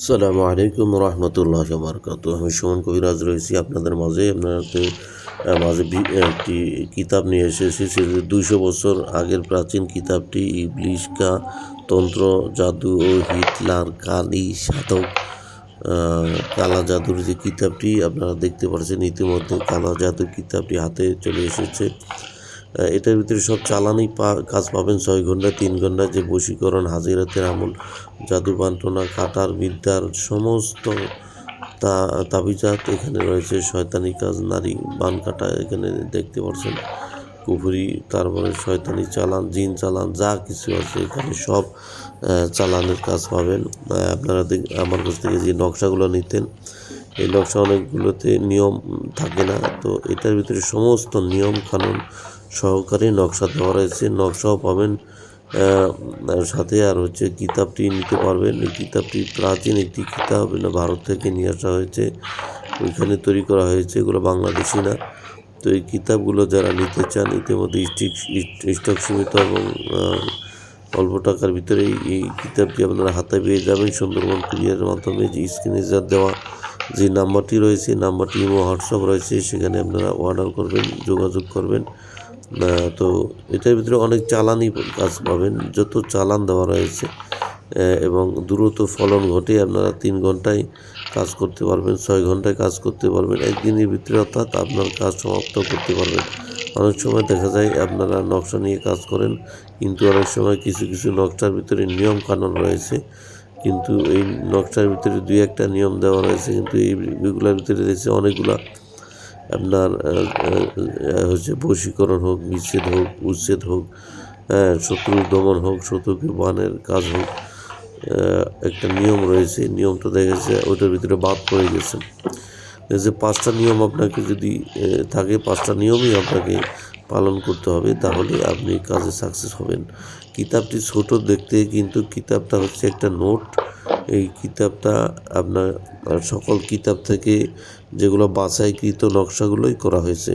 আসসালামু আলাইকুম রহমতুল্লাহ বারকাত। আমি সুমন কবিরাজ রয়েছি আপনাদের মাঝে। আপনাদের মাঝে একটি কিতাব নিয়ে এসেছি। সেটি 200 বছর আগের প্রাচীন কিতাবটি ইবলিশ কা তন্ত্র, জাদু ও হিটলার কালি সাধক। কালা জাদুর যে কিতাবটি আপনারা দেখতে পাচ্ছেন, ইতিমধ্যে কালা জাদুর কিতাবটি হাতে চলে এসেছে। এটার ভিতরে সব চালানি কাজ পাবেন। 6 ঘন্টা 3 ঘন্টা যে বশীকরণ, হাজিরাতের আমল, জাদু বান্টনা, কাটার বিদ্যার সমস্ত তাবিজাত এখানে রয়েছে। শয়তানি কাজ, নারী বান কাটা এখানে দেখতে পাচ্ছেন, কুফুরি, তারপরে শয়তানি চালান, জিন চালান, যা কিছু আছে এখানে সব চালানের কাজ পাবেন। আপনারা আমার কাছ থেকে যে নকশাগুলো নিতেন, এই নকশা অনেকগুলোতে নিয়ম থাকে না, তো এটার ভিতরে সমস্ত নিয়ম কানুন সহকারে নকশা দেওয়া রয়েছে। নকশাও পাবেন সাথে। আর কিতাবটি নিতে পারবেন। এই কিতাবটি প্রাচীন একটি কিতাব, ভারত থেকে নিয়ে আসা হয়েছে, ওইখানে তৈরি করা হয়েছে, এগুলো বাংলাদেশি না। তো এই কিতাবগুলো যারা নিতে চান, ইতিমধ্যে স্টক সীমিত এবং অল্প টাকার ভিতরেই এই কিতাবটি আপনারা হাতে পেয়ে যাবেন সুন্দরবন কুরিয়ারের মাধ্যমে। যে স্ক্রিনে যা দেওয়া যে নাম্বারটি রয়েছে, নাম্বারটি ইমো হোয়াটসঅ্যাপ রয়েছে, সেখানে আপনারা অর্ডার করবেন, যোগাযোগ করবেন। তো এটার ভিতরে অনেক চালানি কাজ পাবেন, যত চালান দেওয়া রয়েছে এবং দ্রুত ফলন ঘটে। আপনারা 3 ঘন্টায় কাজ করতে পারবেন, 6 ঘন্টায় কাজ করতে পারবেন, একদিনের ভিতরে অর্থাৎ আপনার কাজ সমাপ্ত করতে পারবেন। অনেক সময় দেখা যায় আপনারা নকশা নিয়ে কাজ করেন, কিন্তু অনেক সময় কিছু কিছু নকশার ভিতরে নিয়ম কানুন রয়েছে, কিন্তু এই নকশার ভিতরে 2-1টা নিয়ম দেওয়া রয়েছে, কিন্তু এইগুলোর ভিতরে দেখছি অনেকগুলা আপনার বশীকরণ হোক, বিচ্ছেদ হোক, উচ্ছেদ হোক, শত্রু দমন হোক, শত্রুকে বানের কাজ হোক, একটা নিয়ম রয়েছে। নিয়মটা দেখা যাচ্ছে ওইটার ভিতরে বাদ পড়ে গেছে। যে 5টা নিয়ম আপনাকে যদি থাকে, 5টা নিয়মই আপনাকে পালন করতে হবে, তাহলে আপনি কাজে সাকসেস হবেন। কিতাবটি ছোট দেখতে, কিন্তু কিতাবটা হচ্ছে একটা নোট। এই কিতাবটা আপনার সকল কিতাব থেকে যেগুলো বাছাইকৃত নকশাগুলোই করা হয়েছে।